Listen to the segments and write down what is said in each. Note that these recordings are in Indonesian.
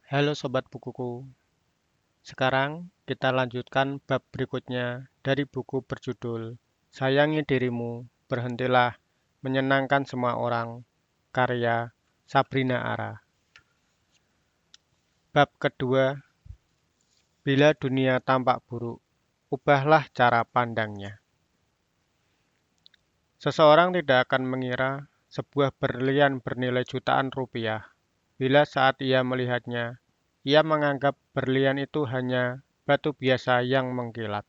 Halo Sobat Bukuku, sekarang kita lanjutkan bab berikutnya dari buku berjudul Sayangi Dirimu, Berhentilah Menyenangkan Semua Orang, karya Sabrina Ara. Bab kedua, Bila Dunia Tampak Buruk, Ubahlah Cara Pandangnya. Seseorang tidak akan mengira sebuah berlian bernilai jutaan rupiah, bila saat ia melihatnya, ia menganggap berlian itu hanya batu biasa yang mengkilat.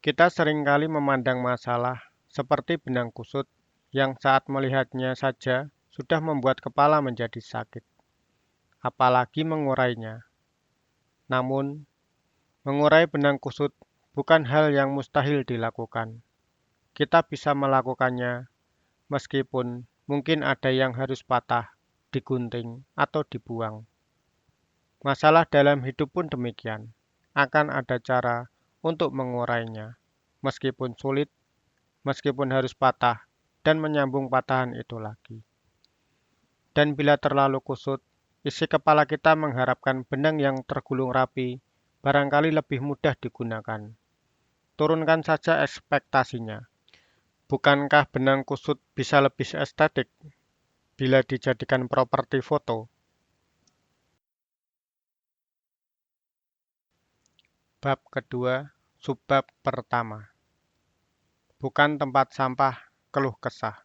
Kita seringkali memandang masalah seperti benang kusut yang saat melihatnya saja sudah membuat kepala menjadi sakit, apalagi mengurainya. Namun, mengurai benang kusut bukan hal yang mustahil dilakukan. Kita bisa melakukannya meskipun mungkin ada yang harus patah, digunting, atau dibuang. Masalah dalam hidup pun demikian. Akan ada cara untuk mengurainya, meskipun sulit, meskipun harus patah, dan menyambung patahan itu lagi. Dan bila terlalu kusut, isi kepala kita mengharapkan benang yang tergulung rapi barangkali lebih mudah digunakan. Turunkan saja ekspektasinya. Bukankah benang kusut bisa lebih estetik bila dijadikan properti foto? Bab kedua, subbab pertama. Bukan tempat sampah, keluh kesah.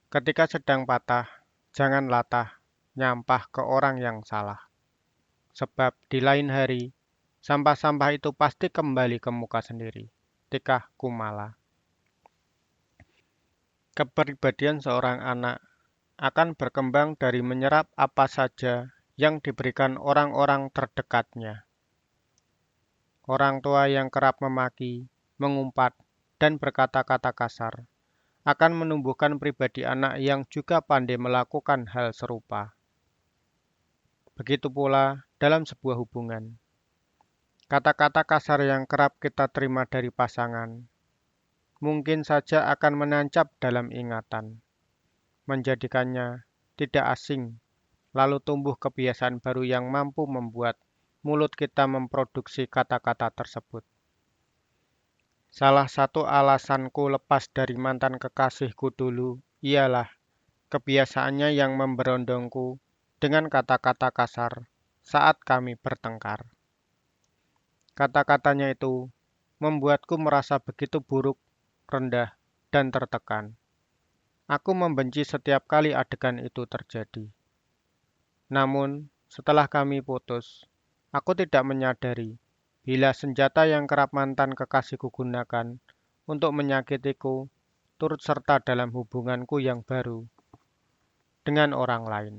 Ketika sedang patah, jangan latah, nyampah ke orang yang salah. Sebab di lain hari, sampah-sampah itu pasti kembali ke muka sendiri. Tikah Kumala. Kepribadian seorang anak akan berkembang dari menyerap apa saja yang diberikan orang-orang terdekatnya. Orang tua yang kerap memaki, mengumpat, dan berkata-kata kasar akan menumbuhkan pribadi anak yang juga pandai melakukan hal serupa. Begitu pula dalam sebuah hubungan. Kata-kata kasar yang kerap kita terima dari pasangan mungkin saja akan menancap dalam ingatan, menjadikannya tidak asing, lalu tumbuh kebiasaan baru yang mampu membuat mulut kita memproduksi kata-kata tersebut. Salah satu alasanku lepas dari mantan kekasihku dulu ialah kebiasaannya yang memberondongku dengan kata-kata kasar saat kami bertengkar. Kata-katanya itu membuatku merasa begitu buruk, rendah, dan tertekan. Aku membenci setiap kali adegan itu terjadi. Namun, setelah kami putus, aku tidak menyadari bila senjata yang kerap mantan kekasihku gunakan untuk menyakitiku turut serta dalam hubunganku yang baru dengan orang lain.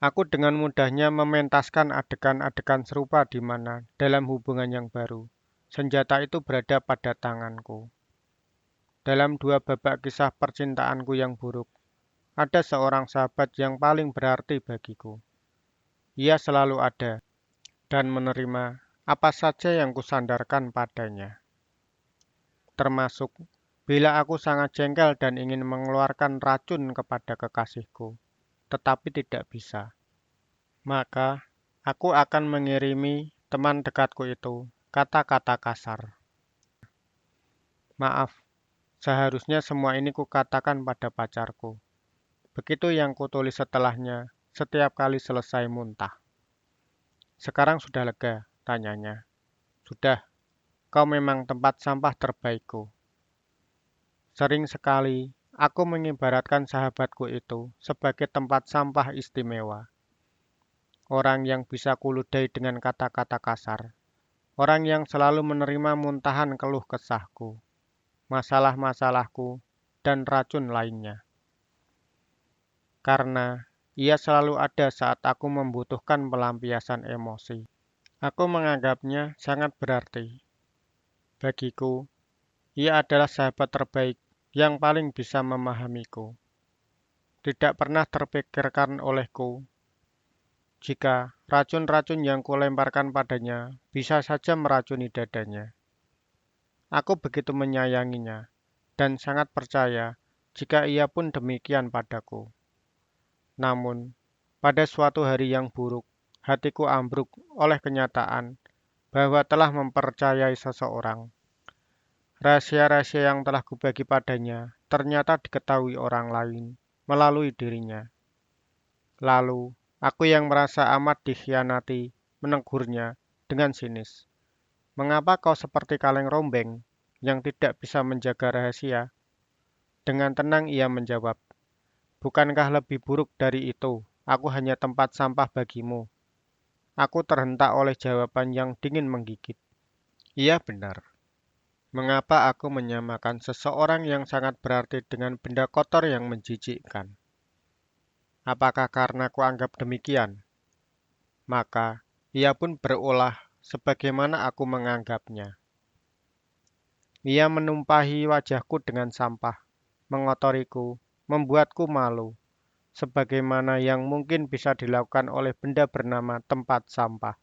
Aku dengan mudahnya mementaskan adegan-adegan serupa di mana dalam hubungan yang baru, senjata itu berada pada tanganku. Dalam dua babak kisah percintaanku yang buruk, ada seorang sahabat yang paling berarti bagiku. Ia selalu ada dan menerima apa saja yang kusandarkan padanya. Termasuk bila aku sangat jengkel dan ingin mengeluarkan racun kepada kekasihku, tetapi tidak bisa. Maka aku akan mengirimi teman dekatku itu kata-kata kasar. Maaf, seharusnya semua ini kukatakan pada pacarku. Begitu yang kutulis setelahnya setiap kali selesai muntah. Sekarang sudah lega, tanyanya. Sudah, kau memang tempat sampah terbaikku. Sering sekali aku mengibaratkan sahabatku itu sebagai tempat sampah istimewa. Orang yang bisa kuludahi dengan kata-kata kasar. Orang yang selalu menerima muntahan keluh kesahku, masalah-masalahku, dan racun lainnya. Karena ia selalu ada saat aku membutuhkan pelampiasan emosi. Aku menganggapnya sangat berarti. Bagiku, ia adalah sahabat terbaik yang paling bisa memahamiku. Tidak pernah terpikirkan olehku jika racun-racun yang kulemparkan padanya bisa saja meracuni dadanya. Aku begitu menyayanginya dan sangat percaya jika ia pun demikian padaku. Namun, pada suatu hari yang buruk, hatiku ambruk oleh kenyataan bahwa telah mempercayai seseorang. Rahasia-rahasia yang telah kubagi padanya ternyata diketahui orang lain melalui dirinya. Lalu, aku yang merasa amat dikhianati menegurnya dengan sinis. Mengapa kau seperti kaleng rombeng yang tidak bisa menjaga rahasia? Dengan tenang ia menjawab, bukankah lebih buruk dari itu? Aku hanya tempat sampah bagimu. Aku terhentak oleh jawaban yang dingin menggigit. Iya benar. Mengapa aku menyamakan seseorang yang sangat berarti dengan benda kotor yang menjijikkan? Apakah karena kuanggap demikian? Maka ia pun berulah sebagaimana aku menganggapnya. Ia menumpahi wajahku dengan sampah, mengotoriku, membuatku malu, sebagaimana yang mungkin bisa dilakukan oleh benda bernama tempat sampah.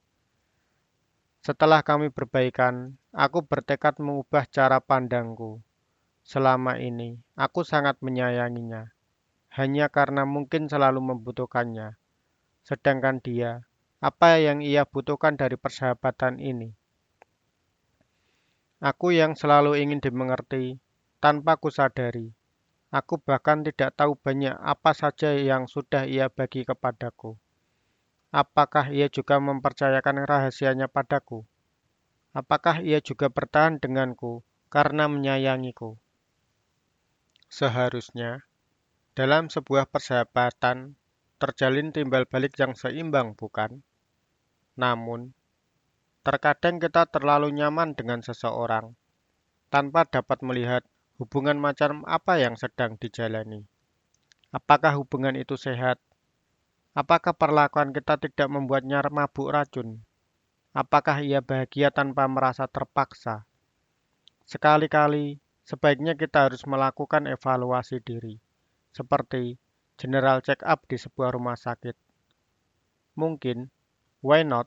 Setelah kami berbaikan, aku bertekad mengubah cara pandangku. Selama ini, aku sangat menyayanginya, hanya karena mungkin selalu membutuhkannya. Sedangkan dia, apa yang ia butuhkan dari persahabatan ini? Aku yang selalu ingin dimengerti, tanpa kusadari. Aku bahkan tidak tahu banyak apa saja yang sudah ia bagi kepadaku. Apakah ia juga mempercayakan rahasianya padaku? Apakah ia juga bertahan denganku karena menyayangiku? Seharusnya, dalam sebuah persahabatan, terjalin timbal balik yang seimbang, bukan? Namun, terkadang kita terlalu nyaman dengan seseorang tanpa dapat melihat hubungan macam apa yang sedang dijalani. Apakah hubungan itu sehat? Apakah perlakuan kita tidak membuatnya mabuk racun? Apakah ia bahagia tanpa merasa terpaksa? Sekali-kali, sebaiknya kita harus melakukan evaluasi diri, seperti general check up di sebuah rumah sakit. Mungkin, why not?